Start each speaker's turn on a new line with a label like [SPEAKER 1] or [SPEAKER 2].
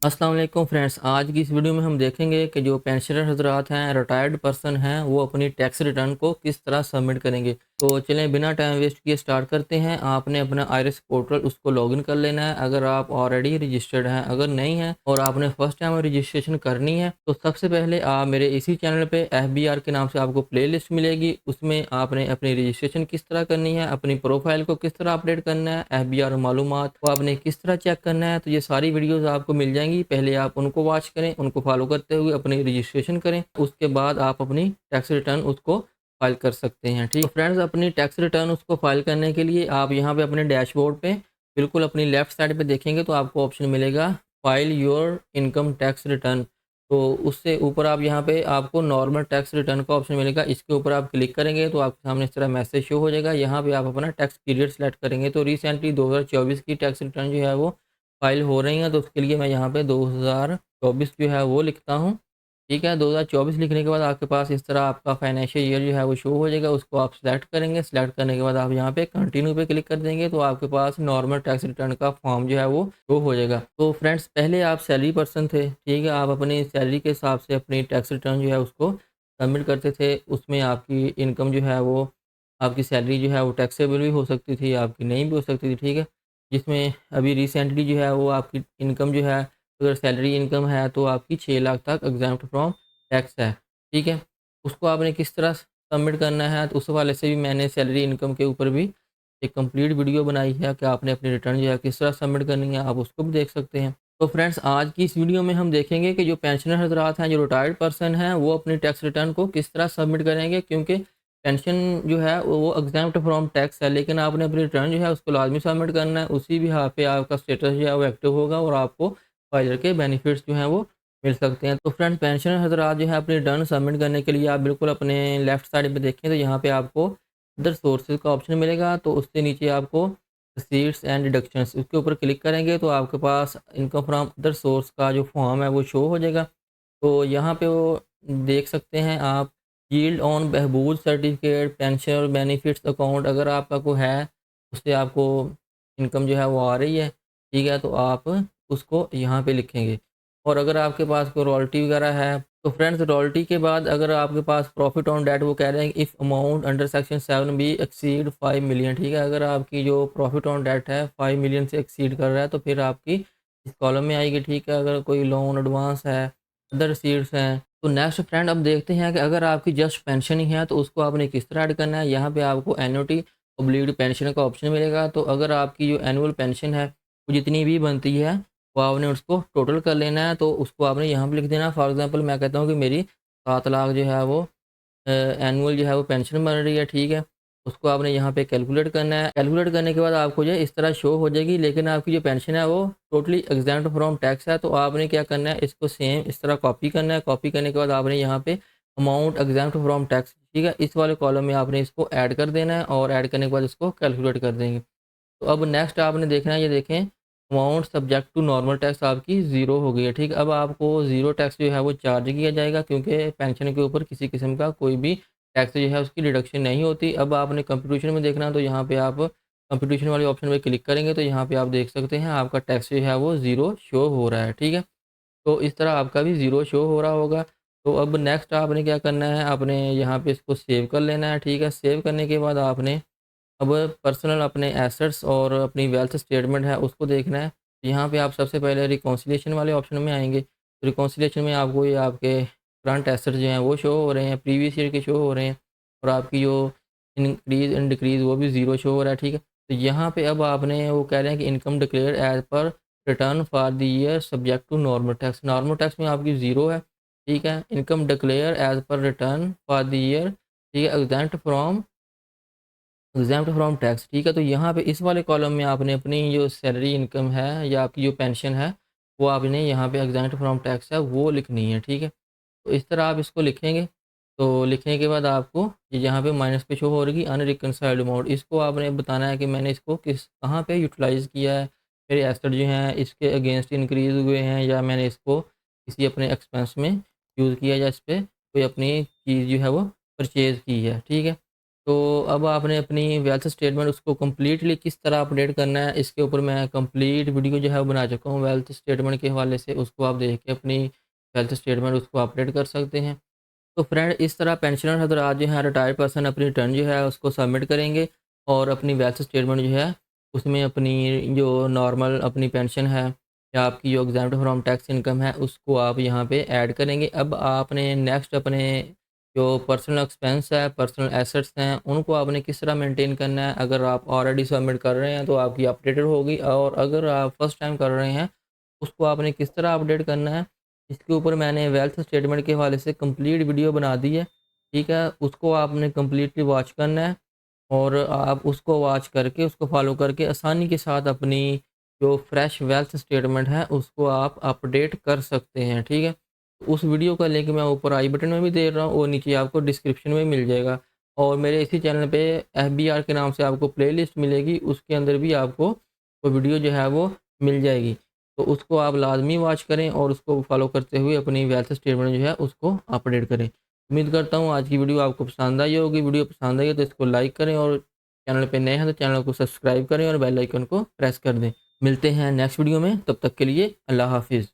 [SPEAKER 1] अस्सलाम वालेकुम फ्रेंड्स। आज की इस वीडियो में हम देखेंगे कि जो पेंशनर हजरात हैं, रिटायर्ड पर्सन हैं, वो अपनी टैक्स रिटर्न को किस तरह सबमिट करेंगे। तो चलें बिना टाइम वेस्ट किए स्टार्ट करते हैं। आपने अपना आईरिस पोर्टल उसको लॉगिन कर लेना है अगर आप ऑलरेडी रजिस्टर्ड हैं। अगर नहीं है और आपने फर्स्ट टाइम रजिस्ट्रेशन करनी है तो सबसे पहले आप मेरे इसी चैनल पे FBR के नाम से आपको प्ले लिस्ट मिलेगी। उसमें आपने अपनी रजिस्ट्रेशन किस तरह करनी है, अपनी प्रोफाइल को किस तरह अपडेट करना है, FBR मालूमात को आपने किस तरह चेक करना है, तो ये सारी वीडियोस आपको मिल जाएंगी। पहले आप उनको वॉच करें, उनको फॉलो करते हुए अपनी रजिस्ट्रेशन करें, उसके बाद आप अपनी टैक्स रिटर्न उसको फाइल कर सकते हैं। ठीक, तो फ्रेंड्स अपनी टैक्स रिटर्न उसको फाइल करने के लिए आप यहाँ पे अपने डैशबोर्ड पे बिल्कुल अपनी लेफ्ट साइड पे देखेंगे तो आपको ऑप्शन मिलेगा file your income tax return. तो उससे ऊपर आप यहाँ पे आपको नॉर्मल टैक्स रिटर्न का ऑप्शन मिलेगा। इसके ऊपर आप क्लिक करेंगे तो आपके सामने इस तरह मैसेज शो हो जाएगा। यहाँ पे आप अपना टैक्स पीरियड सेलेक्ट करेंगे। तो रिसेंटली 2024 की टैक्स रिटर्न जो है वो फाइल हो रही हैं, तो उसके लिए मैं यहाँ पे 2024 जो है वो लिखता हूँ। ठीक है, 2024 लिखने के बाद आपके पास इस तरह आपका फाइनेंशियल ईयर जो है वो शो हो जाएगा। उसको आप सेलेक्ट करेंगे। सेलेक्ट करने के बाद आप यहाँ पे कंटिन्यू पे क्लिक कर देंगे तो आपके पास नॉर्मल टैक्स रिटर्न का फॉर्म जो है वो शो हो जाएगा। तो फ्रेंड्स पहले आप सैलरी पर्सन थे, ठीक है, आप अपनी सैलरी के हिसाब से अपनी टैक्स रिटर्न जो है उसको सबमिट करते थे। उसमें आपकी इनकम जो है वो आपकी सैलरी जो है वो टैक्सेबल भी हो सकती थी, आपकी नहीं भी हो सकती थी। ठीक है, जिसमें अभी रिसेंटली जो है वो आपकी इनकम जो है, अगर सैलरी इनकम है तो आपकी 6 लाख तक एग्जाम्प्ट फ्रॉम टैक्स है। ठीक है, उसको आपने किस तरह सबमिट करना है तो उस वाले से भी मैंने सैलरी इनकम के ऊपर भी एक कंप्लीट वीडियो बनाई है कि आपने अपनी रिटर्न जो है किस तरह सबमिट करनी है, आप उसको भी देख सकते हैं। तो फ्रेंड्स आज की इस वीडियो में हम देखेंगे कि जो पेंशनर हजरात हैं, जो रिटायर्ड पर्सन हैं, वो अपनी टैक्स रिटर्न को किस तरह सबमिट करेंगे। क्योंकि पेंशन जो है वो एग्जाम्प्ट फ्रॉम टैक्स है, लेकिन आपने अपनी रिटर्न जो है उसको लाजमी सबमिट करना है। उसी भी यहाँ पे आपका स्टेटस जो है वो एक्टिव होगा और आपको फाइलर के बेनिफिट्स जो हैं वो मिल सकते हैं। तो फ्रेंड पेंशनर हजरात जो है अपनी रिटर्न सबमिट करने के लिए आप बिल्कुल अपने लेफ्ट साइड पे देखें तो यहाँ पे आपको अदर सोर्सेज का ऑप्शन मिलेगा। तो उससे नीचे आपको रिसीट्स एंड डिडक्शंस, उसके ऊपर क्लिक करेंगे तो आपके पास इनकम फ्रॉम अदर सोर्स का जो फॉर्म है वो शो हो जाएगा। तो यहाँ पे वो देख सकते हैं आप, यील्ड ऑन बहबूद सर्टिफिकेट पेंशन और बेनिफिट्स अकाउंट, अगर आपका कोई है उससे आपको इनकम जो है वो आ रही है, ठीक है, तो आप उसको यहाँ पे लिखेंगे। और अगर आपके पास कोई रॉयल्टी वगैरह है तो फ्रेंड्स रॉयल्टी के बाद अगर आपके पास प्रॉफिट ऑन डेट, वो कह रहे हैं if amount under section 7 be exceed 5 million, ठीक है, अगर आपकी जो प्रॉफिट ऑन डेट है 5 मिलियन से एक्सीड कर रहा है तो फिर आपकी इस कॉलम में आएगी। ठीक है, अगर कोई लोन एडवांस है, अदर रिसीट्स हैं। तो नेक्स्ट फ्रेंड अब देखते हैं कि अगर आपकी जस्ट पेंशन ही है तो उसको आपने किस तरह ऐड करना है। यहाँ पे आपको एन्युटी ओब्लिगेड पेंशन का ऑप्शन मिलेगा। तो अगर आपकी जो एनुअल पेंशन है वो जितनी भी बनती है वो आपने उसको टोटल कर लेना है। तो उसको आपने यहाँ पे लिख देना। फॉर एग्जांपल मैं कहता हूँ कि मेरी 7 लाख जो है वो एनुअल जो है वो पेंशन बन रही है। ठीक है, उसको आपने यहाँ पे कैलकुलेट करना है। कैलकुलेट करने के बाद आपको जो है इस तरह शो हो जाएगी, लेकिन आपकी जो पेंशन है वो टोटली एग्जाम्प्ट फ्रॉम टैक्स है। तो आपने क्या करना है, इसको सेम इस तरह कॉपी करना है। कॉपी करने के बाद आपने यहाँ पे अमाउंट एग्जाम्प्ट फ्रॉम टैक्स, ठीक है, इस वाले कॉलम में आपने इसको ऐड कर देना है और ऐड करने के बाद इसको कैलकुलेट कर देंगे। तो अब नेक्स्ट आपने देखना है, ये देखें amount subject to normal tax आपकी ज़ीरो हो गई है। ठीक है, अब आपको ज़ीरो टैक्स जो है वो चार्ज किया जाएगा क्योंकि पेंशन के ऊपर किसी किस्म का कोई भी टैक्स जो है उसकी डिडक्शन नहीं होती। अब आपने कंप्यूटेशन में देखना, तो यहाँ पे आप कंप्यूटेशन वाले ऑप्शन पे क्लिक करेंगे तो यहाँ पे आप देख सकते हैं आपका टैक्स जो है वो ज़ीरो शो हो रहा है। ठीक है, तो इस तरह आपका भी ज़ीरो शो हो रहा होगा। तो अब नेक्स्ट आपने क्या करना है, आपने यहाँ पे इसको सेव कर लेना है। ठीक है, सेव करने के बाद आपने अब पर्सनल अपने एसेट्स और अपनी वेल्थ स्टेटमेंट है उसको देखना है। यहाँ पे आप सबसे पहले रिकॉन्सिलिएशन वाले ऑप्शन में आएँगे। रिकॉन्सिलिएशन में आपको ये आपके करंट एसेट्स जो हैं वो शो हो रहे हैं, प्रीवियस ईयर के शो हो रहे हैं और आपकी जो इंक्रीज़ एंड डिक्रीज़ वो भी ज़ीरो शो हो रहा है। ठीक है, तो यहाँ पे अब आपने वो कह रहे हैं कि income declare as per return for the year subject to normal tax. Normal tax में आपकी ज़ीरो है। ठीक है, income declare as per return for the year, ठीक है, एग्ज़ैम्प्ट फ्रॉम टैक्स। ठीक है, तो यहाँ पे इस वाले कॉलम में आपने अपनी जो सैलरी इनकम है या आपकी जो पेंशन है वो आपने यहाँ पे एग्ज़ैम्प्ट फ्रॉम टैक्स है वो लिखनी है। ठीक है, तो इस तरह आप इसको लिखेंगे। तो लिखने के बाद आपको ये यहाँ पे माइनस पे शो हो रही अनरिकनसाइल्ड अमाउंट, इसको आपने बताना है कि मैंने इसको कहाँ पे यूटिलाइज़ किया है। मेरे एसेट जो हैं इसके अगेंस्ट इंक्रीज़ हुए हैं या मैंने इसको किसी अपने एक्सपेंस में यूज़ किया या इस पे कोई अपनी चीज़ जो है वो परचेज़ की है। ठीक है, तो अब आपने अपनी वेल्थ स्टेटमेंट उसको कंप्लीटली किस तरह अपडेट करना है, इसके ऊपर मैं कंप्लीट वीडियो जो है वो बना चुका हूँ वेल्थ स्टेटमेंट के हवाले से। उसको आप देख के अपनी वेल्थ स्टेटमेंट उसको अपडेट कर सकते हैं। तो फ्रेंड इस तरह पेंशनर हज़रात जो हैं, रिटायर्ड पर्सन अपनी रिटर्न जो है उसको सबमिट करेंगे और अपनी वेल्थ स्टेटमेंट जो है उसमें अपनी जो नॉर्मल अपनी पेंशन है या आपकी जो एग्जाम्प्ट फ्रॉम टैक्स इनकम है उसको आप यहाँ पे ऐड करेंगे। अब आपने नेक्स्ट अपने जो पर्सनल एक्सपेंस है, पर्सनल एसेट्स हैं, उनको आपने किस तरह मेंटेन करना है। अगर आप ऑलरेडी सबमिट कर रहे हैं तो आपकी अपडेटेड होगी, और अगर आप फर्स्ट टाइम कर रहे हैं उसको आपने किस तरह अपडेट करना है, इसके ऊपर मैंने वेल्थ स्टेटमेंट के हवाले से कंप्लीट वीडियो बना दी है। ठीक है, उसको आपने कंप्लीटली वॉच करना है और आप उसको वॉच करके उसको फॉलो करके आसानी के साथ अपनी जो फ्रेश वेल्थ स्टेटमेंट है उसको आप अपडेट कर सकते हैं। ठीक है, उस वीडियो का लिंक मैं ऊपर आई बटन में भी दे रहा हूँ और नीचे आपको डिस्क्रिप्शन में मिल जाएगा। और मेरे इसी चैनल पे FBR के नाम से आपको प्लेलिस्ट मिलेगी, उसके अंदर भी आपको वो वीडियो जो है वो मिल जाएगी। तो उसको आप लाज़मी वॉच करें और उसको फॉलो करते हुए अपनी वेल्थ स्टेटमेंट जो है उसको अपडेट करें। उम्मीद करता हूँ आज की वीडियो आपको पसंद आई होगी। वीडियो पसंद आई है तो इसको लाइक करें और चैनल पे नए हैं तो चैनल को सब्सक्राइब करें और बेल आइकन को प्रेस कर दें। मिलते हैं नेक्स्ट वीडियो में, तब तक के लिए अल्लाह हाफ़िज़।